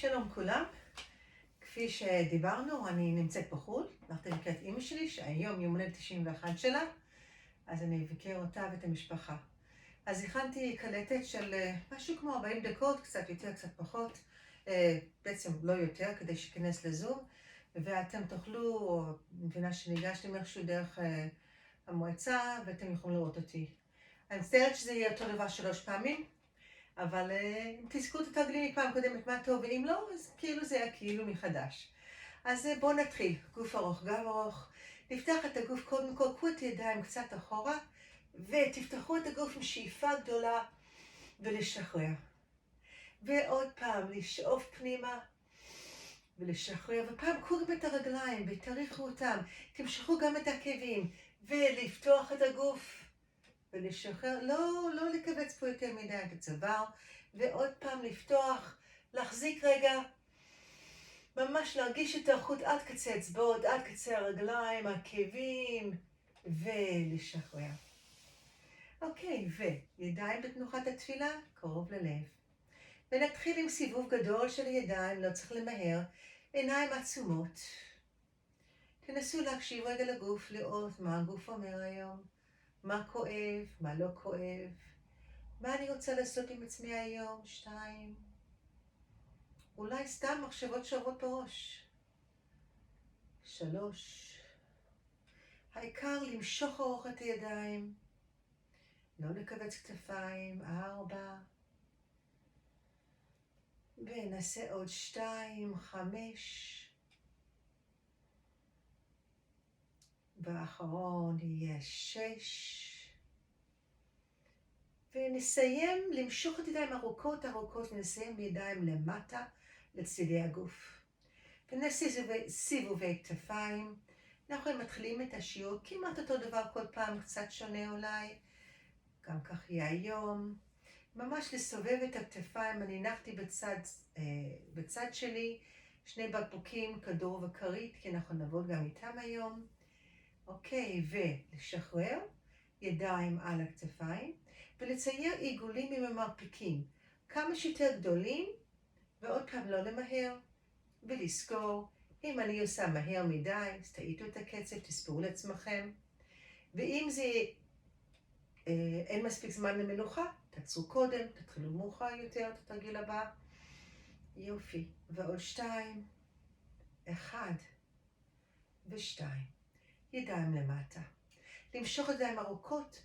שלום כולם. כפי שדיברנו, אני נמצאת בחו"ל, הלכתי לקראת אמא שלי, שהיום יום הולדת 91 שלה, אז אני אבקר אותה ואת המשפחה. אז הכנתי קלטת של משהו כמו 40 דקות, קצת יותר, קצת פחות, בעצם לא יותר, כדי שכנס לזום, ואתם תוכלו, מבינה שניגשתי איכשהו דרך המועצה, ואתם יכולים לראות אותי. אני מצטערת שזה יהיה אותו דבר 3 פעמים, אבל תזכו תתרגלי מפעם קודמת מה טוב, ואם לא, אז כאילו זה היה כאילו מחדש. אז בואו נתחיל. גוף ארוך, גב ארוך. נפתח את הגוף קודם כל, קחו את הידיים קצת אחורה, ותפתחו את הגוף עם שאיפה גדולה, ולשחרר. ועוד פעם, לשאוף פנימה, ולשחרר. ופעם קחו גם את הרגליים, ותריחו אותם. תמשכו גם את העקבים, ולפתוח את הגוף. ולשחרר, לא לקבץ פה יותר מדי את הצוואר, ועוד פעם לפתוח, להחזיק רגע, ממש להרגיש את החוט עד קצה אצבעות, עד קצה הרגליים, העקבים, ולשחרר. אוקיי, וידיים בתנוחת התפילה, קרוב ללב. ונתחיל עם סיבוב גדול של ידיים, לא צריך למהר, עיניים עצומות. תנסו להקשיב רגע לגוף, לראות מה הגוף אומר היום. מה כואב, מה לא כואב, מה אני רוצה לעשות עם עצמי היום, 2. אולי סתם מחשבות שעוברות בראש. 3. העיקר למשוך ארוך את הידיים, לא לקבץ כתפיים. 4. ונעשה עוד 2, 5. והאחרון יהיה 6. ונסיים למשוך את ידיים ארוכות, ונסיים בידיים למטה לצידי הגוף. ונעשה סיבובי כתפיים. אנחנו מתחילים את השיעור כמעט אותו דבר כל פעם, קצת שונה אולי. גם כך יהיה היום. ממש לסובב את הכתפיים, אני הנחתי בצד שלי 2 בקבוקים, כדור וכרית, כי אנחנו נעבוד גם איתם היום. אוקיי, ולשחרר, ידיים על הכתפיים, ולצייר עיגולים עם המרפקים, כמה שיותר גדולים, ועוד פעם לא למהר, ולזכור, אם אני עושה מהר מדי, אז תאיטו את הקצב, תספרו לעצמכם, ואם זה אין מספיק זמן למנוחה, תעצרו קודם, תתחילו מאוחר יותר, את התרגיל הבא. יופי, ועוד 2, 1 ו2. ידיים למטה. למשוך ידיים ארוכות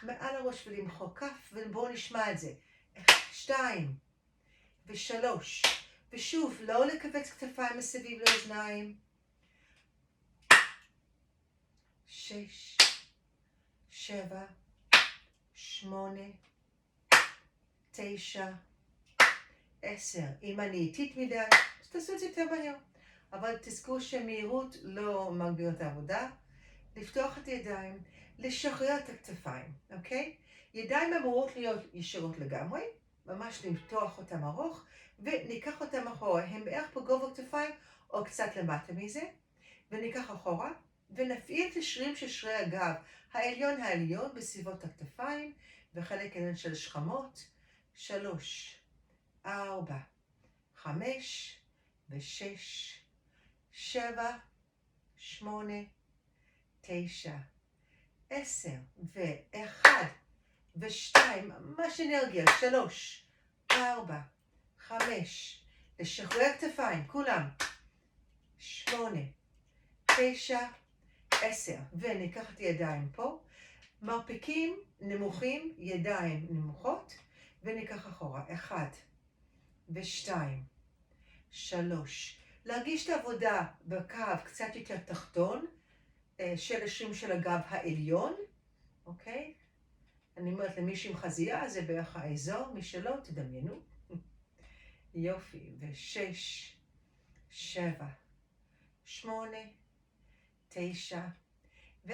מעל הראש ולמחוא כף, ובואו נשמע את זה. 2 ו3. ושוב, לא לקבץ כתפיים מסביב לאוזניים. 6, 7, 8, 9, 10. אם אני איטית מדי, אז תעשו את זה יותר מהר. אבל תזכרו שמהירות לא מגביר את העבודה. לפתוח את הידיים, לשחרר את הכתפיים, אוקיי? ידיים אמורות להיות ישרות לגמרי, ממש למתוח אותם ארוך, וניקח אותם אחורה. הם בערך בגובה כתפיים, או קצת למטה מזה, וניקח אחורה, ונפעיל את השרירים של שרירי הגב, העליון בסביבות הכתפיים, וחלק עליון של שכמות. 3, 4, 5 ו6, 7, 8, 9, 10 ו1 ו2, ממש אנרגיה. 3, 4, 5, לשחרר כתפיים, כולם. 8, 9, 10, וניקח את הידיים פה. מרפקים נמוכים, ידיים נמוכות, וניקח אחורה. 1 ו2, 3. להרגיש את העבודה בקו קצת יותר תחתון, של השרירים של הגב העליון, אוקיי? אני אומרת למישהו עם חזייה, זה בערך האזור, מי שלא, תדמיינו. יופי, ו6, 7, 8, 9 ו10.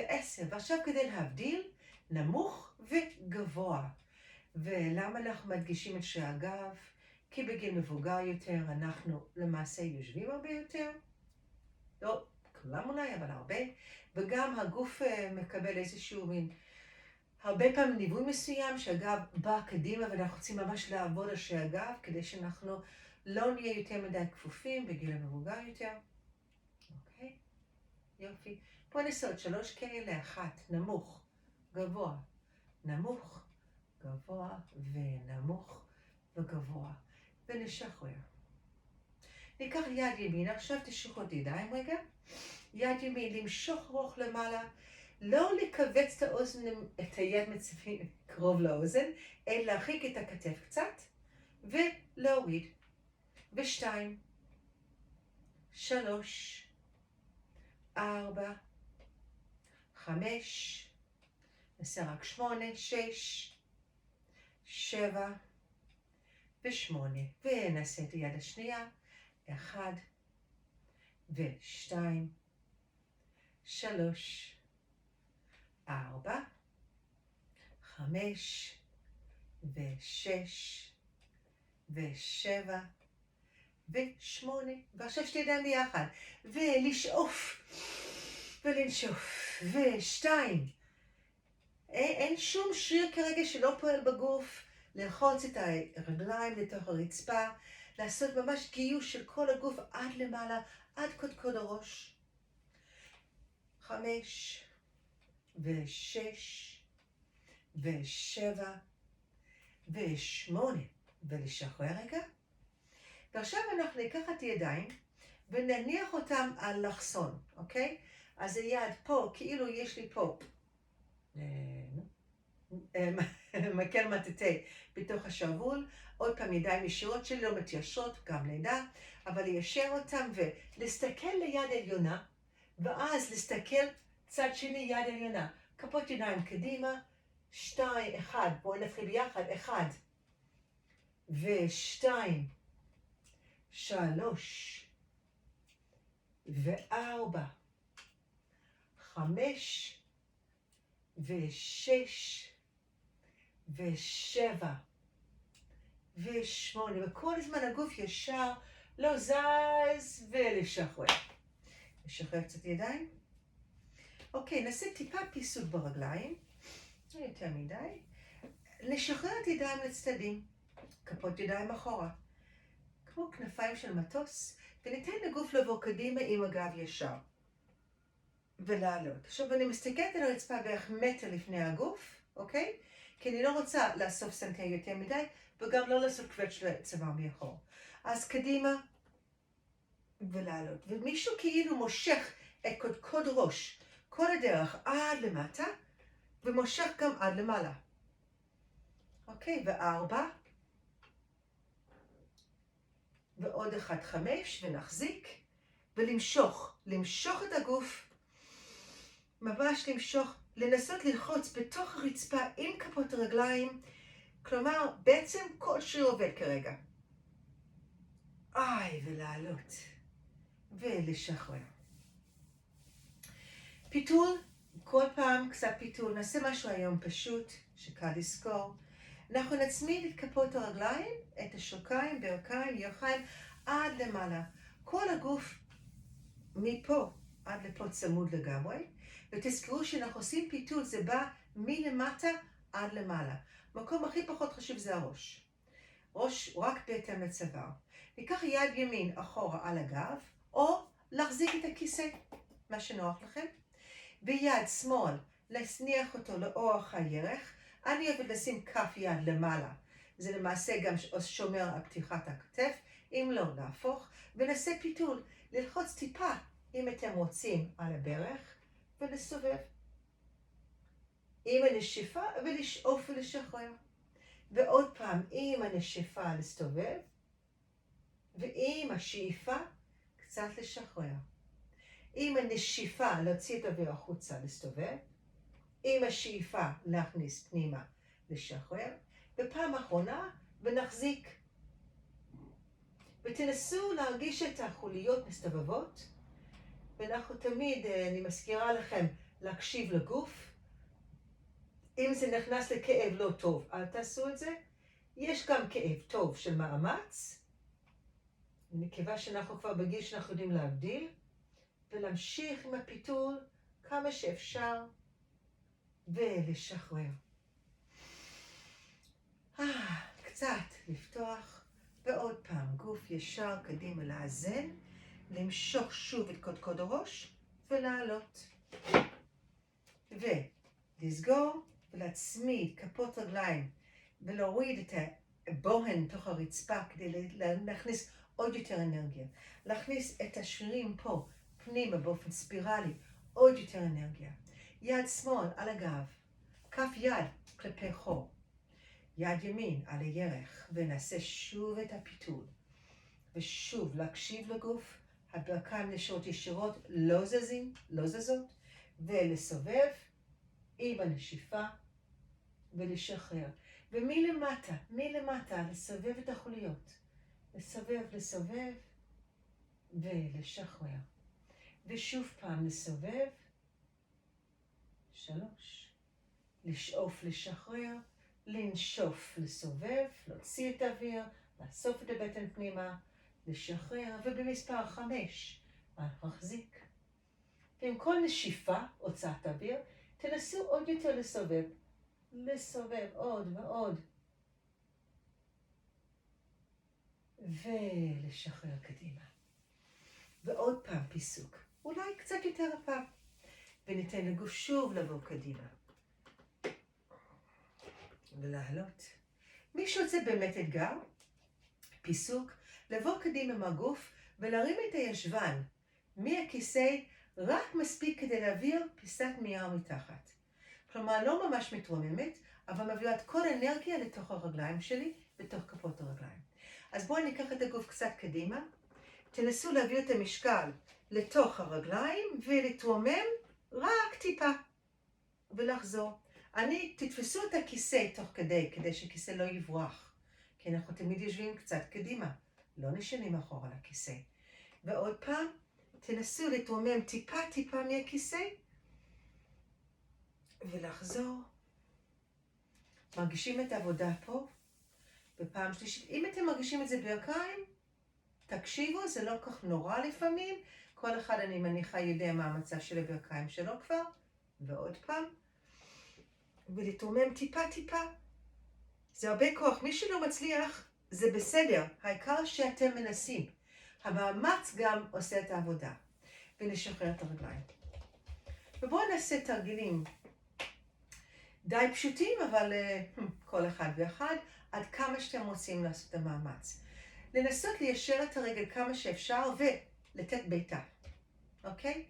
ועכשיו כדי להבדיל, נמוך וגבוה. ולמה אנחנו מדגישים את שרירי הגב? כי בגיל מבוגר יותר אנחנו למעשה יושבים הרבה יותר. לא כולם אולי, אבל הרבה. וגם הגוף מקבל איזשהו מין, הרבה פעמים ניווי מסוים שהגב בא קדימה, ואנחנו רוצים ממש לעבוד על שרירי הגב, כדי שאנחנו לא נהיה יותר מדי כפופים בגיל המבוגר יותר. אוקיי? יופי. בוא נעשה עוד 3 כאלה, 1, נמוך, גבוה, נמוך, גבוה ונמוך וגבוה. ונשחרר. ניקח יד ימין, עכשיו תשחו את ידיים רגע. יד ימין, למשוך רוח למעלה, לא לכווץ את האוזן, את היד מצבים קרוב לאוזן, אלא להרחיק את הכתף קצת, ולהוריד. 2, 3, 4, 5, נעשה רק 8, 6, 7 ו8, ונעשה את היד השנייה, 1 ו2, 3, 4, 5 ו6 ו7 ו8, ועכשיו 2 ידיים ביחד, ולשאוף ולנשוף, 2, אין שום שריר כרגע שלא פועל בגוף, ללחוץ את הרגליים לתוך הרצפה, לעשות ממש גיוש של כל הגוף עד למעלה, עד קודקוד הראש. 5 ו6 ו7 ו8, ולשחרר רגע. ועכשיו אנחנו ניקח את הידיים ונניח אותם על לחסון, אוקיי? אז היד פה, כאילו יש לי פה מקל מטאטא בתוך השרוול, עוד פעם ידיים ישירות שלי לא מתיישרות, גם לידה, אבל ליישר אותם ולהסתכל ליד עליונה, ואז להסתכל צד שני יד עליונה, כפות ידיים קדימה, 2, 1, בואו נתחיל ביחד, 1 ו2, 3 ו4, 5 ו6 ו7 ו8, וכל הזמן הגוף ישר, לא זז, ולשחרר. לשחרר קצת ידיים. אוקיי, נעשה טיפה פיסות ברגליים, יותר מדי. נשחרר את ידיים לצדדים, כפות ידיים אחורה, כמו כנפיים של מטוס, וניתן לגוף לבוא קדימה עם הגב ישר. ולעלות. עכשיו אני מסתכלת על הרצפה בערך מטר לפני הגוף, אוקיי? כי אני לא רוצה לאסוף סנטר יותר מדי, וגם לא לעשות קווץ' של צוואר מאחור. אז קדימה ולעלות. ומישהו כאילו מושך את קודקוד ראש, כל הדרך עד למטה, ומושך גם עד למעלה. אוקיי, 4. ועוד 1, 5, ונחזיק, ולמשוך. למשוך את הגוף, ממש למשוך, לנסות ללחוץ בתוך הרצפה עם כפות הרגליים, כלומר, בעצם כל שריר עובד כרגע. ולעלות. ולשחרר. פיתול, כל פעם קצת פיתול. נעשה משהו היום פשוט, שקל לזכור. אנחנו נצמיד את כפות הרגליים, את השוקיים, ברכיים, ירכיים, עד למעלה. כל הגוף מפה עד לפה צמוד לגמרי. ותזכרו שאנחנו עושים פיתול, זה בא מלמטה עד למעלה. המקום הכי פחות חשוב זה הראש. ראש רק בהתאם לצוואר. ניקח יד ימין אחורה על הגב, או להחזיק את הכיסא, מה שנוח לכם. ויד שמאל, להסניח אותו לאורך הירך. אני אוהבת לשים כף יד למעלה. זה למעשה גם שומר על פתיחת הכתף, אם לא, להפוך. ונעשה פיתול, ללחוץ טיפה, אם אתם רוצים, על הברך, ולסובב. עם הנשיפה ולשאוף ולשחרר. ועוד פעם, עם הנשיפה להסתובב, ועם השאיפה קצת לשחרר. עם הנשיפה להוציא את האוויר החוצה להסתובב, עם השאיפה להכניס פנימה לשחרר, ופעם אחרונה ונחזיק. ותנסו להרגיש את החוליות מסתובבות, ואנחנו תמיד, אני מזכירה לכם, להקשיב לגוף. אם זה נכנס לכאב לא טוב, אל תעשו את זה. יש גם כאב טוב של מאמץ, מכיוון שאנחנו כבר בגיל שאנחנו יודעים להבדיל, ולהמשיך עם הפיתול כמה שאפשר, ולשחרר. קצת לפתוח, ועוד פעם, גוף ישר קדימה לאזן, למשוך שוב את קודקוד הראש ולעלות. ולסגור ולהצמיד כפות רגליים ולהוריד את הבוהן תוך הרצפה כדי להכניס עוד יותר אנרגיה. להכניס את השרירים פה פנימה באופן ספירלי, עוד יותר אנרגיה. יד שמאל על הגב, כף יד כלפי חור. יד ימין על הירך, ונעשה שוב את הפיתול. ושוב להקשיב לגוף, הברכיים נשארות ישירות, לא זזים, לא זזות, ולסובב עם הנשיפה ולשחרר. ומלמטה, מלמטה, לסובב את החוליות. לסובב ולשחרר. ושוב פעם לסובב, 3. לשאוף לשחרר, לנשוף לסובב, להוציא את האוויר, לאסוף את הבטן פנימה, לשחרר, ובמספר 5, מחזיק. ועם כל נשיפה, הוצאת האוויר, תנסו עוד יותר לסובב. לסובב עוד ועוד. ולשחרר קדימה. ועוד פעם פיסוק. אולי קצת יותר הפעם. וניתן לגוף שוב לבוא קדימה. ולעלות. מי שרוצה באמת אתגר, פיסוק, לבוא קדימה מהגוף ולהרים את הישבן מהכיסא רק מספיק כדי להעביר פיסת נייר מתחת. כלומר, לא ממש מתרוממת, אבל מביאה את כל האנרגיה לתוך הרגליים שלי, בתוך כפות הרגליים. אז בואו ניקח את הגוף קצת קדימה, תנסו להביא את המשקל לתוך הרגליים ולהתרומם רק טיפה ולחזור. תתפסו את הכיסא תוך כדי שהכיסא לא יברח, כי אנחנו תמיד יושבים קצת קדימה, לא נשנים אחורה לכיסא. ועוד פעם, תנסו להתרומם טיפה מהכיסא ולחזור. מרגישים את העבודה פה? בפעם שלישית, אם אתם מרגישים את זה ברכיים, תקשיבו, זה לא כך נורא לפעמים. כל אחד אני מניחה יודע מה המצב של הברכיים שלו כבר. ועוד פעם. ולהתרומם טיפה. זה הרבה כוח. מי שלא מצליח, זה בסדר. העיקר שאתם מנסים. המאמץ גם עושה את העבודה. ונשחרר את הרגליים. ובואו נעשה תרגילים די פשוטים, אבל כל אחד ואחד, עד כמה שאתם רוצים לעשות את המאמץ. לנסות ליישר את הרגל כמה שאפשר ולתת בעיטה. אוקיי?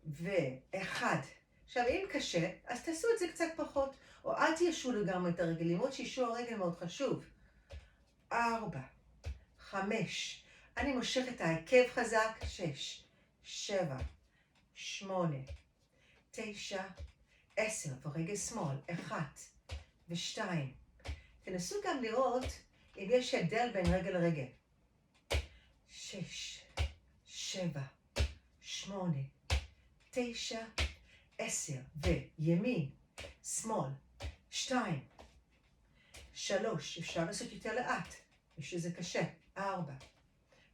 ואחד. עכשיו, אם קשה, אז תעשו את זה קצת פחות, או אל תיישרו לגמרי את הרגל, למרות שישור הרגל מאוד חשוב. 4, 5, אני מושך את העקב חזק, 6, 7, 8, 9, 10, ורגל שמאל, 1 ו2. תנסו גם לראות אם יש הבדל בין רגל לרגל. 6, 7, 8, 9, 10, וימין, שמאל, 2, 3, אפשר לעשות יותר לאט, ושזה קשה, 4,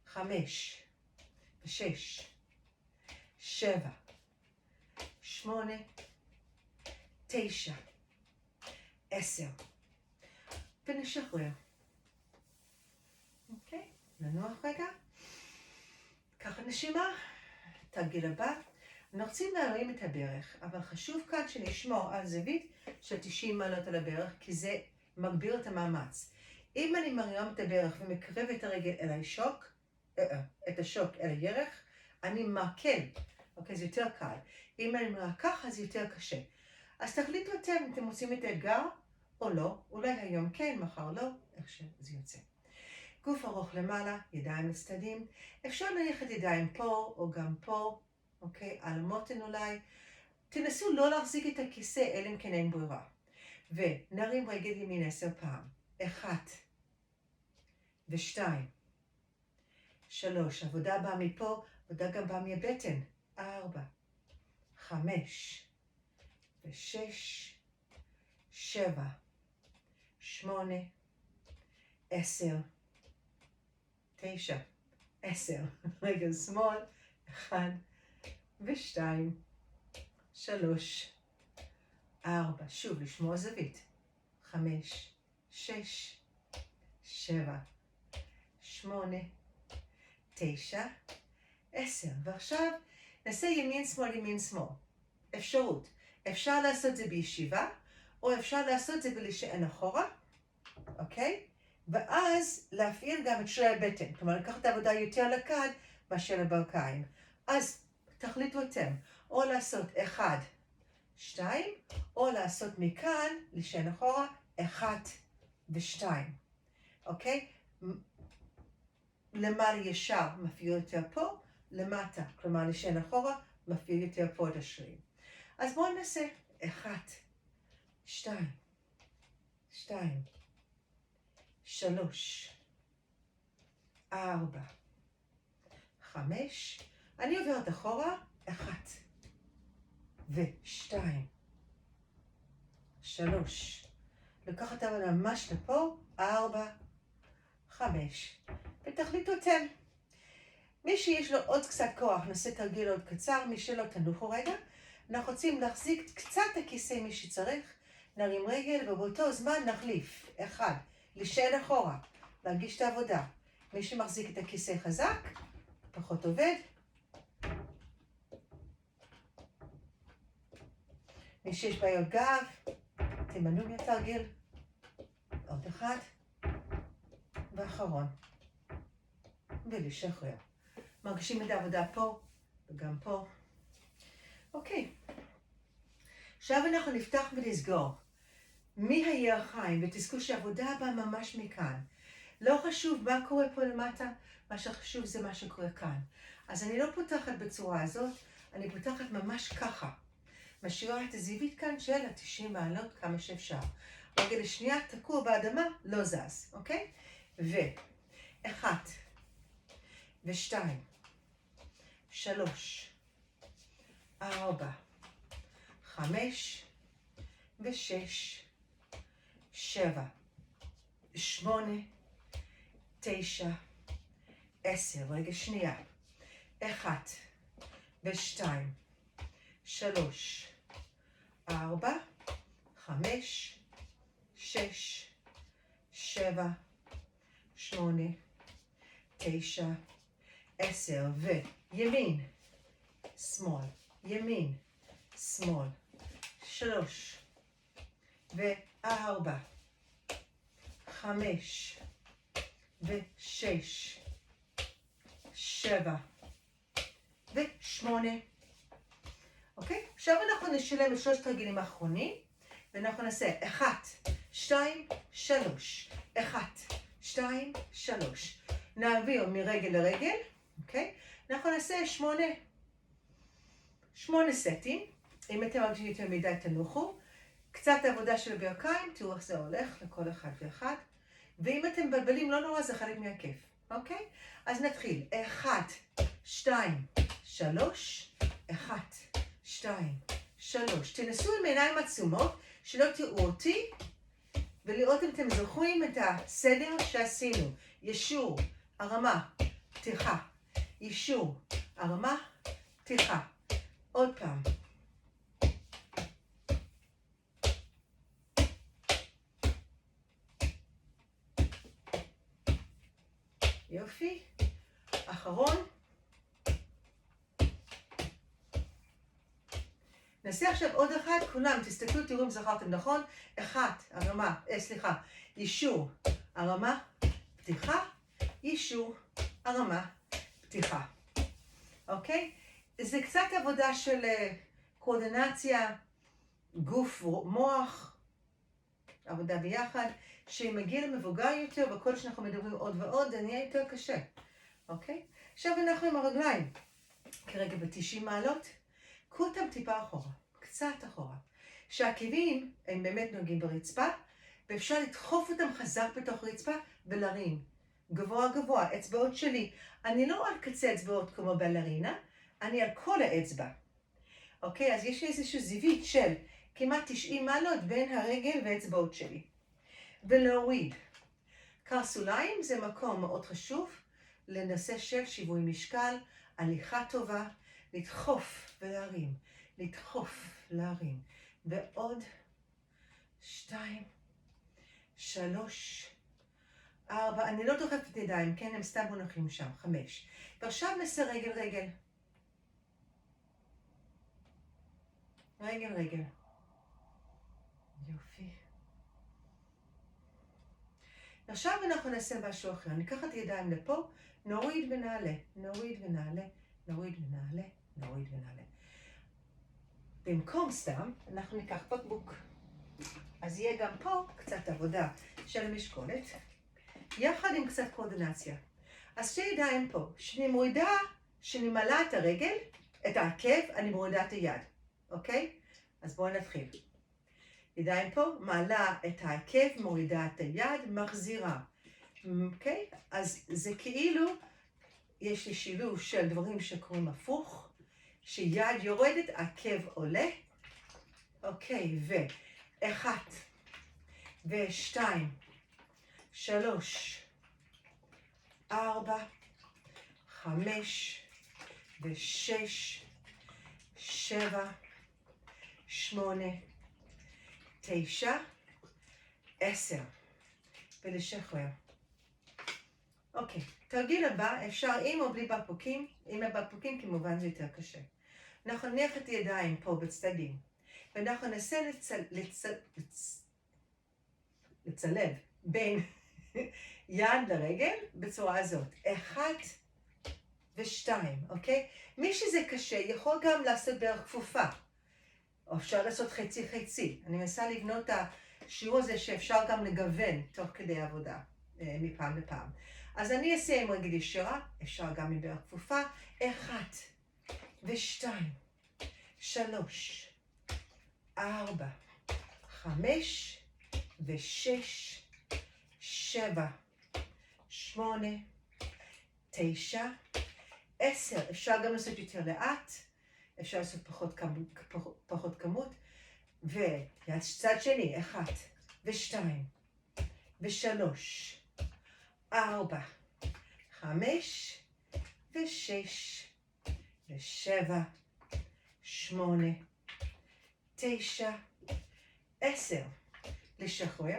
5, 6, 7, 8, 9, 10, ונשחרר. אוקיי, ננוח רגע. ככה נשימה, תרגיל הבא. אנחנו רוצים להרים את הברך, אבל חשוב כאן שנשמור על זווית של 90 מעלות על הברך, כי זה מגביר את המאמץ. אם אני מרימה את הברך ומקרב את הרגל אל השוק, את השוק אל הירך, אני מקל. אוקיי, זה יותר קל. אם אני מראה ככה, זה יותר קשה. אז תחליטו אתם רוצים את האתגר או לא. אולי היום כן, מחר לא, איך שזה יוצא. גוף ארוך למעלה, ידיים לצדדים. אפשר להניח את ידיים פה או גם פה. אוקיי, על המותן אולי. תנסו לא להחזיק את הכיסא, אלא אם כן אין ברירה. ונרים רגל ימין 10 פעם. 1 ו2. 3. עבודה באה מפה, עבודה גם באה מהבטן. 4, 5 ו6, 7, 8, 10, 9, 10. רגל שמאל, 1 ו2, 3, 4. שוב, לשמור זווית. 5, 6, 7, 8, 9, 10. ועכשיו נעשה ימין שמאל ימין שמאל. אפשרות. אפשר לעשות זה בישיבה, או אפשר לעשות זה בלהישען אחורה, אוקיי? ואז להפעיל גם את שרירי הבטן. כלומר, לקחת עבודה יותר לקד מאשר לברכיים. אז תחליטו אתם, או לעשות 1, 2, או לעשות מכאן, להישען אחורה, 1 ו-2. אוקיי? למעלה ישר מפעיל יותר פה, למטה, כלומר להישען אחורה, מפעיל יותר פה את השרירים. אז בואו נעשה 1, 2, 2, 3, 4, 5, אני עוברת אחורה, 1, ו-2, 3, לקחת עבודה ממש לפה, 4, 5, ותחליטו אתם. מי שיש לו עוד קצת כוח, נעשה תרגיל עוד קצר, מי שלא תנוחו רגע. אנחנו רוצים להחזיק קצת הכיסא מי שצריך, נרים רגל ובאותו זמן נחליף. 1, להישען אחורה, להרגיש את העבודה. מי שמחזיק את הכיסא חזק, פחות עובד. מי שיש בעיות גב, תימנעו מהתרגיל. עוד 1, ואחרון. ולשחרר. מרגישים את העבודה פה וגם פה. אוקיי. עכשיו אנחנו נפתח ונסגור. מהירכיים, ותזכו שהעבודה באה ממש מכאן. לא חשוב מה קורה פה למטה, מה שחשוב זה מה שקורה כאן. אז אני לא פותחת בצורה הזאת, אני פותחת ממש ככה. משאירה את הזווית כאן של 90 מעלות כמה שאפשר. רגל השנייה תקוע באדמה, לא זז, אוקיי? ו1, ו2, 3, 4, 5, ו6, 7, 8, 9, 10. רגע שנייה. 1, ו2, 3, 4, 5, 6, 7, 8, 9, 10. וימין, שמאל, ימין, שמאל. 3, ו4, 5, ו6, 7, ו8. אוקיי? עכשיו אנחנו נשלם את 3 תרגילים האחרונים, ואנחנו נעשה 1, 2, 3. 1, 2, 3. נעביר מרגל לרגל, אוקיי? אנחנו נעשה 8 סטים. אם אתם מרגישים יותר מדי תנוחו. קצת עבודה של הברכיים, תראו איך זה הולך לכל אחד ואחד. ואם אתם מבלבלים לא נורא, זה חלק מהכיף, אוקיי? אז נתחיל. 1, 2, 3. 1, 2, 3. תנסו עם עיניים עצומות, שלא תראו אותי, ולראות אם אתם זוכרים את הסדר שעשינו. ישור, הרמה, פתיחה. ישור, הרמה, פתיחה. עוד פעם. יופי. אחרון. נעשה עכשיו עוד אחד, כולם, תסתכלו, תראו אם זכרתם נכון. 1, הרמה, ישור, הרמה, פתיחה, ישור, הרמה, פתיחה. אוקיי? זה קצת עבודה של קואורדינציה, גוף ומוח, עבודה ביחד, שאם מגיע למבוגר יותר, וכל שאנחנו מדברים עוד ועוד, זה נהיה יותר קשה. אוקיי? עכשיו אנחנו עם הרגליים. כרגע ב-90 מעלות, קחו אותם טיפה אחורה, קצת אחורה. שהעקבים הם באמת נוגעים ברצפה, ואפשר לדחוף אותם חזק בתוך רצפה ולהרים. גבוה גבוה, אצבעות שלי. אני לא על קצה אצבעות כמו בלרינה, אני על כל האצבע. אוקיי, אז יש לי איזושהי זווית של כמעט 90 מעלות בין הרגל והאצבעות שלי. ולהוריד. קרסוליים זה מקום מאוד חשוב לנושא של שיווי משקל, הליכה טובה, לדחוף ולהרים, לדחוף, להרים. ועוד 2, 3, 4, אני לא דוחפת ידיים, כן? הם סתם מונחים שם. 5. ועכשיו נעשה רגל רגל. רגל רגל. יופי. עכשיו אנחנו נעשה משהו אחר. ניקח את הידיים לפה, נוריד ונעלה, נוריד ונעלה, נוריד ונעלה, נוריד ונעלה. במקום סתם, אנחנו ניקח בקבוק. אז יהיה גם פה קצת עבודה של המשקולת, יחד עם קצת קואורדינציה. אז שתי ידיים פה, שאני מעלה את הרגל, את העקב, אני מורידה את היד, אוקיי? אז בואו נתחיל. ידיים פה, מעלה את העקב, מורידה את היד, מחזירה. אוקיי? אז זה כאילו, יש לי שילוב של דברים שקוראים הפוך, שיד יורדת, עקב עולה. אוקיי, 1, 2, 3, 4, 5, 6, 7, 8, 9, 10. ולשחרר. אוקיי, תרגיל הבא, אפשר עם או בלי בקבוקים. עם הבקבוקים כמובן זה יותר קשה. אנחנו נניח את הידיים פה בצדדים, ואנחנו ננסה לצלב בין יד לרגל בצורה הזאת. 1 ו2, אוקיי? מי שזה קשה יכול גם לעשות בערך כפופה. או אפשר לעשות חצי חצי. אני מנסה לבנות את השיעור הזה שאפשר גם לגוון תוך כדי עבודה, מפעם לפעם. אז אני אעשה עם רגל ישרה, אפשר גם עם בערך כפופה. 1 ו2, 3, 4, 5 ו6, 7, 8, 9, 10. אפשר גם לעשות יותר לאט, אפשר לעשות פחות כמות. וצד שני, 1 ו2 ו3, 4, 5 ו6 ו7, 8, 9, 10. לשחרר.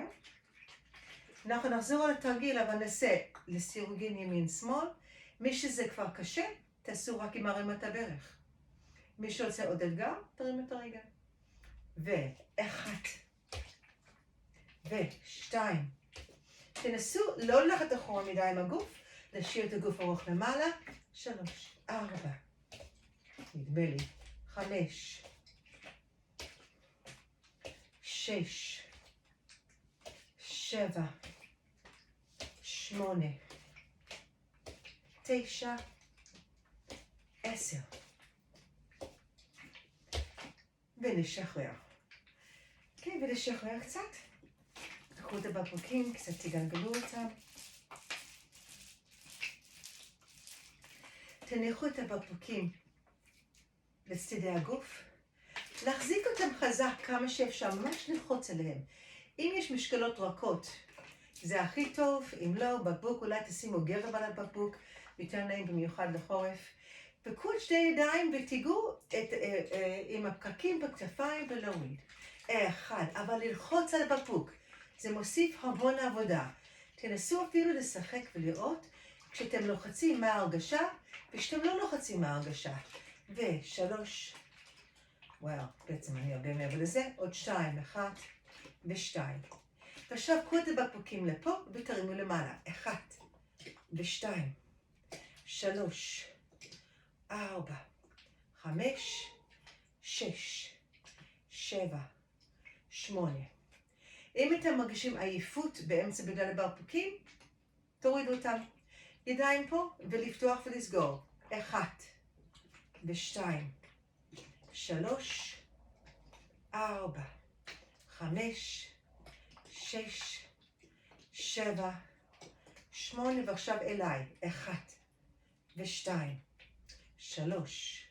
אנחנו נחזור על התרגיל, אבל נעשה לסירוגין ימין-שמאל. מי שזה כבר קשה, תעשו רק עם הרמת הברך. מי שרוצה עוד אתגר, תרים את הרגל. 1 ו2. תנסו לא ללכת אחורה מדי עם הגוף, להשאיר את הגוף ארוך למעלה. 3, 4, נדמה לי, 5, 6, 7, 8, 9, 10. ונשחרר. כן, ולשחרר קצת. תקחו את הבקבוקים, קצת תגלגלו אותם. תניחו את הבקבוקים לצדי הגוף. להחזיק אותם חזק כמה שאפשר, ממש ללחוץ עליהם. אם יש משקלות רכות, זה הכי טוב. אם לא, בקבוק, אולי תשימו גרב על הבקבוק, יותר נעים במיוחד לחורף. וקחו את שתי ידיים ותיגעו עם הפקקים בכתפיים ולהוריד. 1, אבל ללחוץ על הבקבוק. זה מוסיף המון עבודה. תנסו אפילו לשחק ולראות כשאתם לוחצים מה ההרגשה, וכשאתם לא לוחצים מה ההרגשה. 3, וואו, בעצם אני הרבה מעבר לזה. עוד 2, 1 ו2. ועכשיו קחו את הבקבוקים לפה ותרימו למעלה. 1 ו2, 3, 4, 5, 6, 7, 8. אם אתם מרגישים עייפות באמצע בגלל הבקבוקים, תורידו אותם. ידיים פה ולפתוח ולסגור. 1 ו2, 3, 4, 5, 6, 7, 8. ועכשיו אליי. 1 ו2, 3,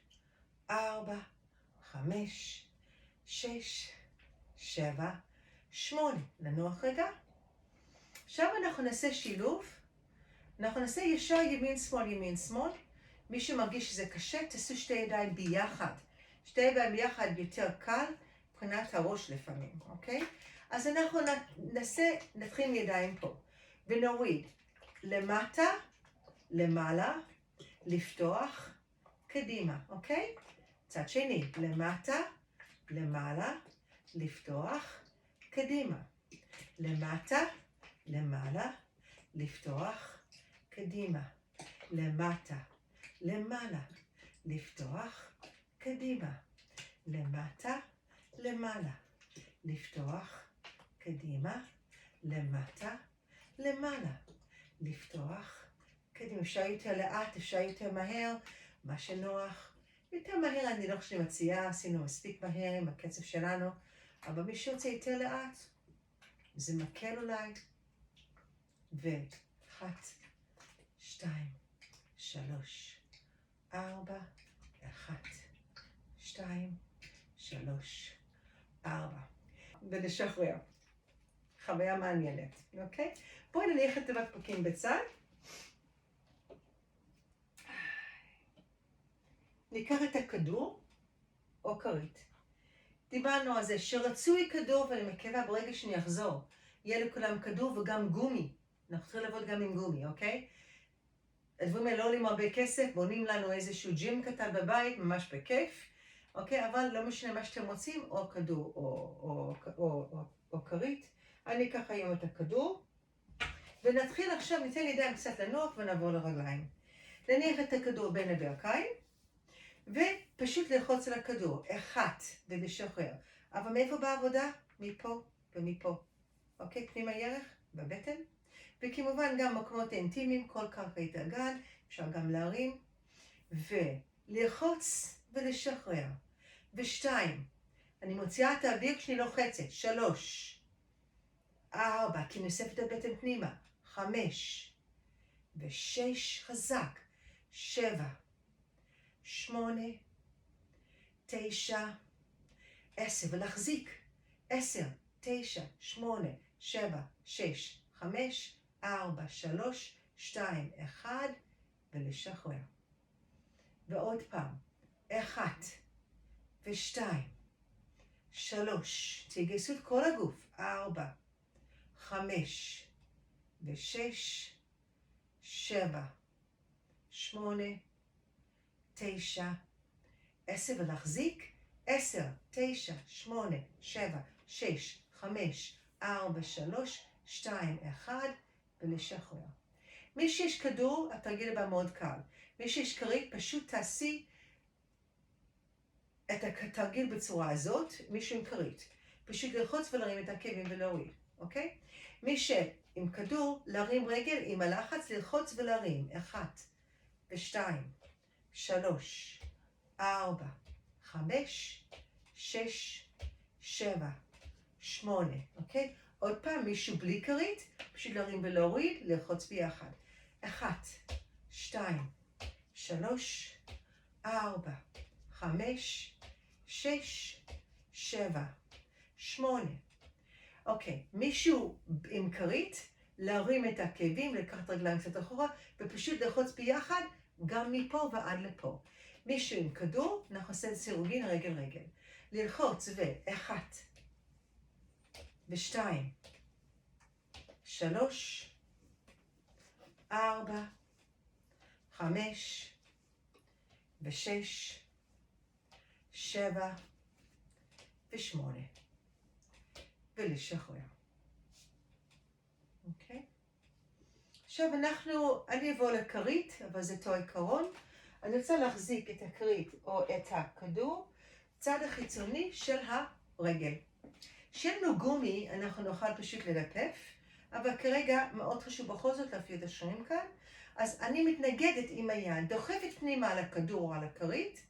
4, 5, 6, 7, 8. לנוח רגע. עכשיו אנחנו נעשה שילוב. אנחנו נעשה ישר ימין שמאל ימין שמאל. מי שמרגיש שזה קשה, תעשו שתי ידיים ביחד. שתי ידיים ביחד יותר קל מבחינת הראש לפעמים, אוקיי? אז אנחנו נתחיל עם ידיים פה. ונוריד למטה, למעלה, לפתוח, קדימה, אוקיי? צד שני, למטה, למעלה, לפתוח, קדימה. למטה, למעלה, לפתוח, קדימה. למטה, למעלה, לפתוח, קדימה. למטה, למעלה, לפתוח, קדימה. למטה, למעלה, לפתוח, קדימה. אפשר יותר לאט, אפשר יותר מהר, מה שנוח. יותר מהר אני לא חושבת שאני מציעה, עשינו מספיק מהר עם הקצב שלנו, אבל מי שרוצה יותר לאט, זה מקל אולי. ואחת, 2, 3, 4, 1, 2, 3, 4. ולשחרר. חוויה מעניינת, אוקיי? בואי נניח את הבקבוקים בצד. ניקח את הכדור או כרית. דיברנו על זה שרצוי כדור, ואני מקווה ברגע שאני אחזור, יהיה לכולם כדור וגם גומי. אנחנו צריכים לעבוד גם עם גומי, אוקיי? הדברים האלה לא עולים הרבה כסף, בונים לנו איזשהו ג'ים קטן בבית, ממש בכיף, אוקיי? אבל לא משנה מה שאתם רוצים, או כדור או כרית. אני אקח היום את הכדור, ונתחיל עכשיו, ניתן ידיים קצת לנוח ונעבור לרגליים. נניח את הכדור בין הברכיים, ופשוט ללחוץ על הכדור, 1, ולשחרר. אבל מאיפה בעבודה? מפה ומפה. אוקיי? פנימה ירך, בבטן. וכמובן גם מקומות אינטימיים, כל קרקעית הגן, אפשר גם להרים. וללחוץ ולשחרר. 2, אני מוציאה את האוויר כשאני לוחצת. 3, 4, כי נוספת הבטן פנימה. 5, 6, חזק. 7, 8, 9, 10, ולהחזיק. 10, 9, 8, 7, 6, 5, 4, 3, 2, 1, ולשחרר. ועוד פעם. 1, ו2, 3, תגייסו את כל הגוף. 4, 5, ו6, 7, 8, 9, 10, ולהחזיק. 10, 9, 8, 7, 6, 5, 4, 3, 2, 1, ולשחרר. מי שיש כדור, התרגיל הבא מאוד קל. מי שיש כרית, פשוט תעשי את התרגיל בצורה הזאת, מישהו עם כרית. פשוט ללחוץ ולהרים את העקבים ולהוריד, אוקיי? מי שעם כדור, להרים רגל עם הלחץ, ללחוץ ולהרים. 1, ו2, 3, 4, 5, 6, 7, 8, אוקיי? עוד פעם, מישהו בלי כרית, פשוט להרים ולהוריד, ללחוץ ביחד. 1, 2, 3, 4, 5, 6, 7, 8. אוקיי, מישהו עם כרית, להרים את העקבים, לקחת רגליים קצת אחורה, ופשוט ללחוץ ביחד, גם מפה ועד לפה. מישהו עם כדור, אנחנו עושים סירוגין רגל. ללחוץ ו1, ו2, 3, 4, 5, ו6, 7, ו8. ולשחרר. אוקיי? עכשיו אני אבוא לכרית, אבל זה אותו עיקרון. אני רוצה להחזיק את הכרית או את הכדור, צד החיצוני של הרגל. שאין לנו גומי, אנחנו נוכל פשוט ללטף, אבל כרגע מאוד חשוב בכל זאת להפעיל את השרירים כאן. אז אני מתנגדת עם היד, דוחפת פנימה על הכדור או על הכרית,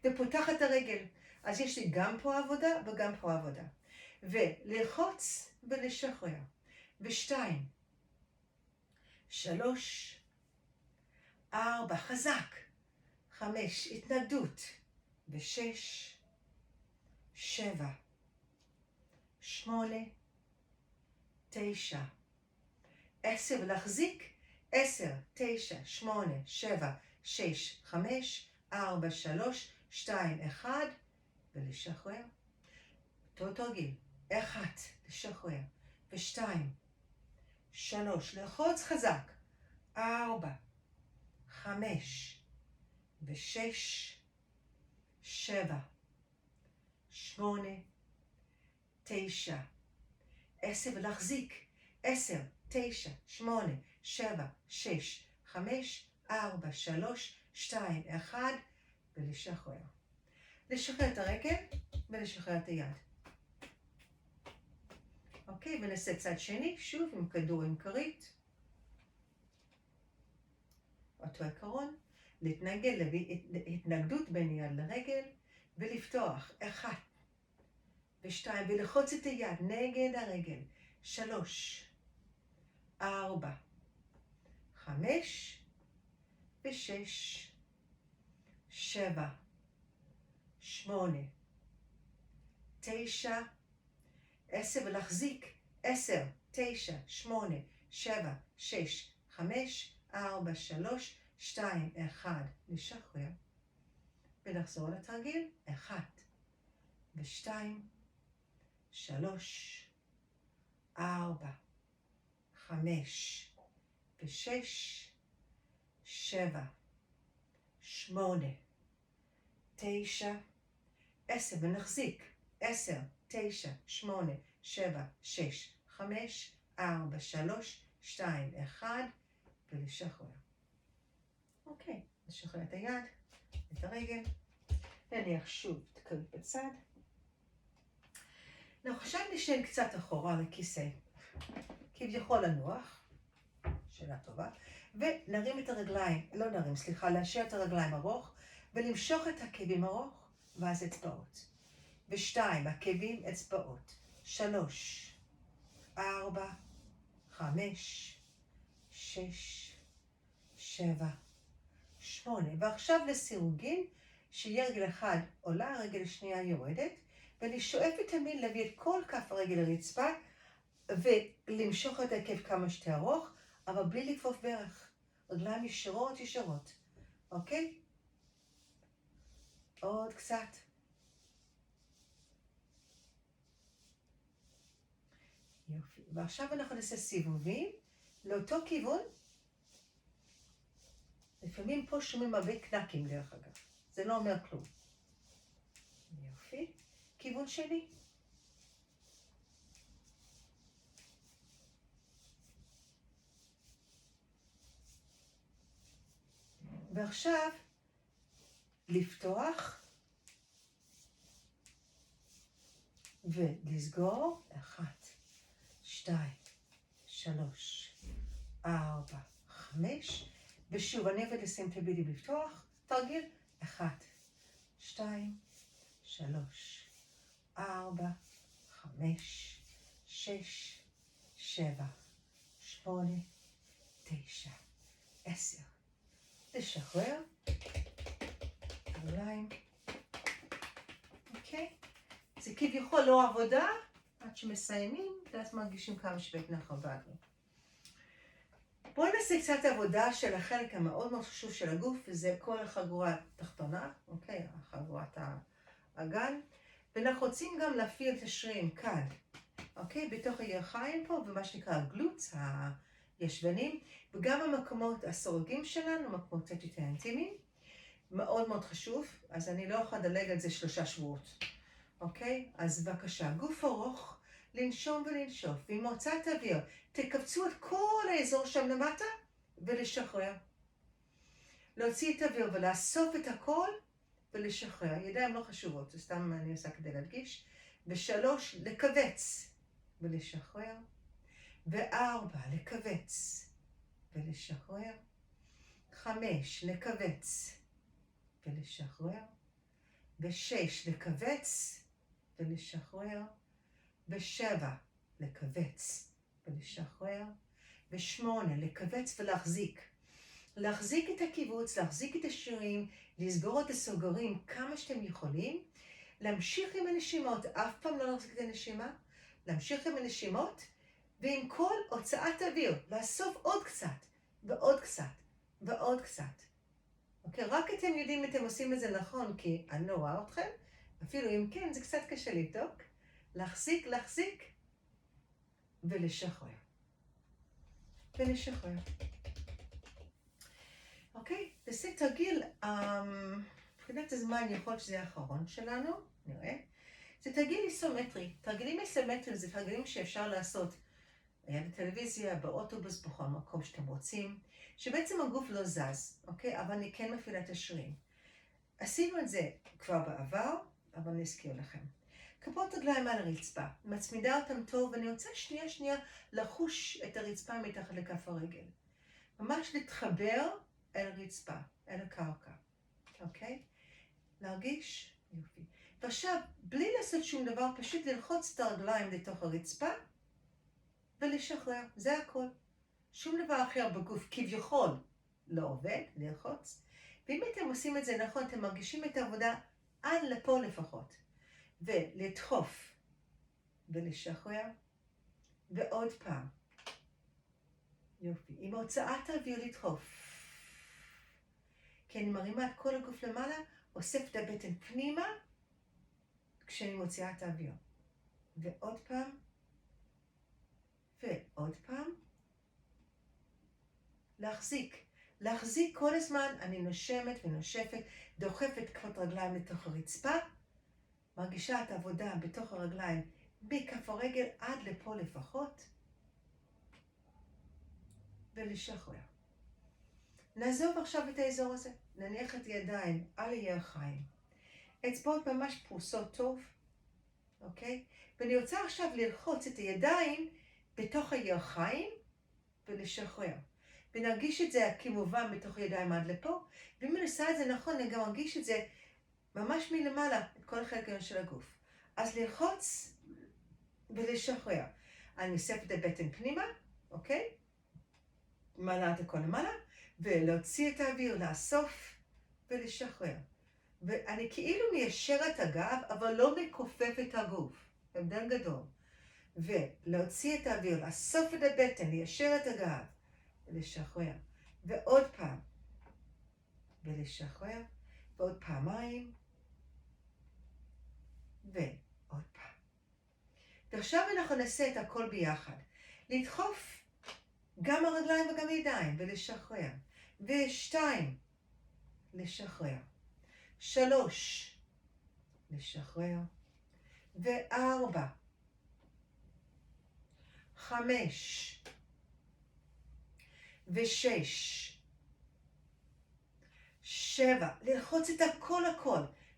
ופותחת את הרגל. אז יש לי גם פה עבודה וגם פה עבודה. וללחוץ ולשחרר. 2, 3, 4, חזק. 5, התנגדות. 6, 7, 8, 9, 10, ולהחזיק. 10, 9, 8, 7, 6, 5, 4, 3, 2, 1, ולשחרר. אותו תרגיל. 1, לשחרר. 2, 3, לחוץ חזק, 4, 5, ו6, 7, 8, 9, 10, ולהחזיק, 10, 9, 8, 7, 6, 5, 4, 3, 2, 1, ולשחרר. לשחרר את הרגל ולשחרר את היד. אוקיי, ונעשה צד שני, שוב עם כדור עם כרית. אותו עקרון, להתנגד, להביא התנגדות בין יד לרגל, ולפתוח, 1 ו2, ולחוץ את היד נגד הרגל, 3, 4, 5 ו6, 7, 8, 9, 10, ולהחזיק, 10, 9, 8, 7, 6, 5, 4, 3, 2, 1, לשחרר, ולחזור לתרגיל, 1 ו2, 3, 4, 5 ו6, 7, 8, 9, 10, ונחזיק, 10, 9, 8, 7, 6, 5, 4, 3, 2, 1, ולשחרר. אוקיי, לשחרר את היד, את הרגל, נניח שוב את הכרית בצד. עכשיו נשען קצת אחורה לכיסא, כביכול לנוח, שאלה טובה, ונרים את הרגליים, לא נרים, סליחה, להשאיר את הרגליים ארוך, ולמשוך את העקבים ארוך, ואז אצבעות. 2, עקבים, אצבעות. 3, 4, 5, 6, 7, 8. ועכשיו לסירוגין, שיהיה רגל אחד עולה, רגל שנייה יורדת, ואני שואפת תמיד להביא את כל כף הרגל לרצפה, ולמשוך את העקב כמה שיותר ארוך, אבל בלי לכפוף ברך. רגליים ישרות ישרות. אוקיי? עוד קצת. יופי. ועכשיו אנחנו נעשה סיבובים לאותו כיוון. לפעמים פה שומעים הרבה קנקים דרך אגב. זה לא אומר כלום. יופי. כיוון שני. ועכשיו לפתוח ולסגור. 1, 2, 3, 4, 5. ושוב, אני עובד לשים תלבידים לפתוח. תרגיל. 1, 2, 3, 4, 5, 6, 7, 8, 9, 10. לשחרר. רגליים. אוקיי? זה כביכול לא עבודה, עד שמסיימים, ואז מרגישים כמה שבית נחל באנו. בואו נעשה קצת עבודה של החלק המאוד מאוד חשוב של הגוף, וזה כל החגורה התחתונה, אוקיי? החגורת האגן. ואנחנו רוצים גם להפעיל את השרירים כאן, אוקיי? בתוך הירכיים פה, ומה שנקרא הגלוץ, הישבנים, וגם המקומות הסורגים שלנו, מקומות קצת יותר אינטימיים. מאוד מאוד חשוב, אז אני לא יכולה לדלג על זה 3 שבועות. אוקיי? אז בבקשה, גוף ארוך, לנשום ולנשוף, ועם הוצאת אוויר, תקבצו את כל האזור שם למטה, ולשחרר. להוציא את האוויר ולאסוף את הכל, ולשחרר. ידיים לא חשובות, זה סתם אני עושה כדי להדגיש. 3, לקבץ, ולשחרר. 4, לקבץ, ולשחרר. 5, לקבץ, ולשחרר. 6, לקבץ, ולשחרר. 7, לקבץ ולשחרר. 8, לקבץ ולהחזיק. להחזיק את הקיבוץ, להחזיק את השרירים, לסגור את הסוגרים כמה שאתם יכולים. להמשיך עם הנשימות, אף פעם לא להחזיק את הנשימה. להמשיך עם הנשימות, ועם כל הוצאת אוויר, לאסוף עוד קצת, ועוד קצת, ועוד קצת. אוקיי, רק אתם יודעים אם אתם עושים את זה נכון, כי אני לא רואה אתכם. אפילו אם כן, זה קצת קשה לבדוק. להחזיק ולשחרר. ולשחרר. אוקיי? וזה תרגיל, מבחינת הזמן יכול להיות שזה האחרון שלנו, נראה. זה תרגיל איסומטרי. תרגילים איסומטריים זה תרגילים שאפשר לעשות בטלוויזיה, באוטובוס, בכל מקום שאתם רוצים, שבעצם הגוף לא זז, אוקיי? אבל אני כן מפעילה את השרירים. עשינו את זה כבר בעבר, אבל אני אזכיר לכם. כפות רגליים על הרצפה, מצמידה אותם טוב, ואני רוצה שנייה לחוש את הרצפה מתחת לכף הרגל. ממש להתחבר אל הרצפה, אל הקרקע, אוקיי? להרגיש, יופי. ועכשיו, בלי לעשות שום דבר, פשוט ללחוץ את הרגליים לתוך הרצפה, ולשחרר, זה הכל. שום דבר אחר בגוף כביכול לא עובד, ללחוץ. ואם אתם עושים את זה נכון, אתם מרגישים את העבודה עד לפה לפחות. ולדחוף, ולשחרר, ועוד פעם. יופי. עם הוצאת האוויר לדחוף. כי אני מרימה את כל הגוף למעלה, אוסף את הבטן פנימה, כשאני מוציאה את האוויר. ועוד פעם, ועוד פעם. להחזיק כל הזמן, אני נושמת ונושפת, דוחפת כפות רגליים לתוך הרצפה, מרגישה את העבודה בתוך הרגליים, בכף הרגל עד לפה לפחות, ולשחרר. נעזוב עכשיו את האזור הזה, נניח את ידיים על הירכיים. אצבעות ממש פרוסות טוב, אוקיי? ואני רוצה עכשיו ללחוץ את הידיים בתוך הירכיים ולשחרר. ונרגיש את זה כמובן בתוך הידיים עד לפה, ואם אני עושה את זה נכון, אני גם מרגיש את זה ממש מלמעלה, את כל החלק של הגוף. אז ללחוץ ולשחרר. אני אוסף את הבטן פנימה, אוקיי? מעלה את הכל למעלה, ולהוציא את האוויר, לאסוף ולשחרר. ואני כאילו מיישר את הגב, אבל לא מכופף את הגוף. הבדל גדול. ולהוציא את האוויר, לאסוף את הבטן, ליישר את הגב, ולשחרר. ועוד פעם. ולשחרר. ועוד פעמיים. ועוד פעם. ועכשיו אנחנו נעשה את הכל ביחד. לדחוף גם הרגליים וגם הידיים, ולשחרר. 2. לשחרר. 3. לשחרר. 4. 5. 6. 7. ללחוץ את הכל.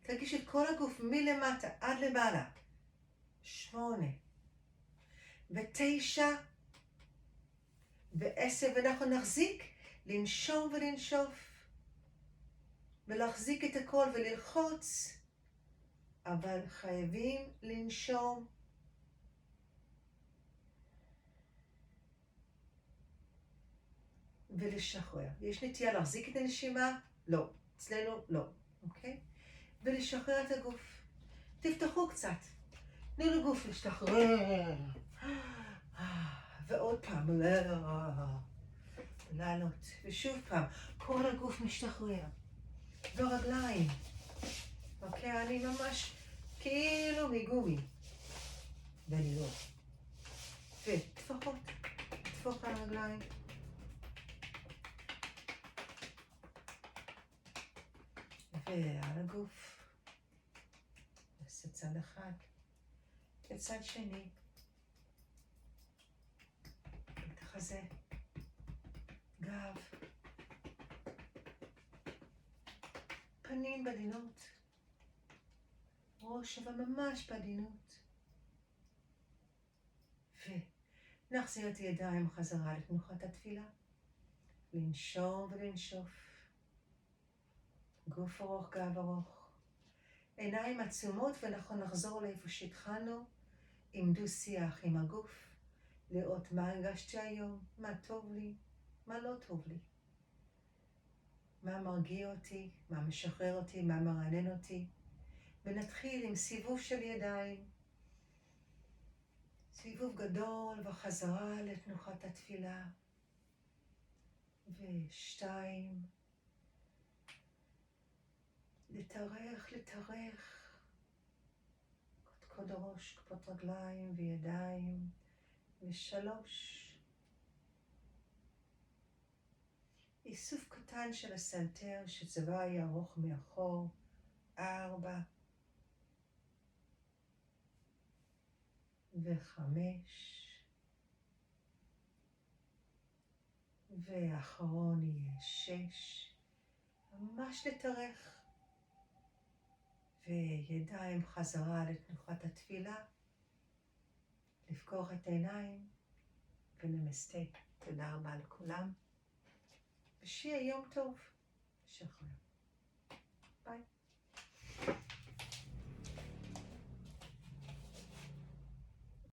תרגיש את כל הגוף מלמטה עד למעלה. 8. 9. 10. ואנחנו נחזיק, לנשום ולנשוף. ולהחזיק את הכל וללחוץ. אבל חייבים לנשום. ולשחרר. יש נטייה להחזיק את הנשימה? לא. אצלנו לא. אוקיי? ולשחרר את הגוף. תפתחו קצת. תנו לגוף להשתחרר. ועוד פעם. לעלות. ושוב פעם. כל הגוף משתחרר. ורגליים. אוקיי? אני ממש כאילו מגומי. ואני לא. וטפחות. טפוח על הרגליים. ועל הגוף. נעשה צד אחד. וצד שני. את החזה. גב. פנים בעדינות. ראש אבל ממש בעדינות. ונחזיר את הידיים חזרה לתנוחת התפילה. לנשום ולנשוף. גוף ארוך, גב ארוך. עיניים עצומות ואנחנו נחזור לאיפה שהתחלנו עם דו שיח עם הגוף. לראות מה הרגשתי היום, מה טוב לי, מה לא טוב לי. מה מרגיע אותי, מה משחרר אותי, מה מרענן אותי. ונתחיל עם סיבוב של ידיים. סיבוב גדול וחזרה לתנוחת התפילה. 2. לתארך. קודקוד הראש, כפות רגליים וידיים. 3. איסוף קטן של הסנטר שצבא יהיה ארוך מאחור. 4 ו5 והאחרון יהיה 6. ממש לתארך. וידיים חזרה לתנוחת התפילה. לפקוח את העיניים ונמסטה. תודה רבה לכולם. ושיהיה יום טוב. שחרר.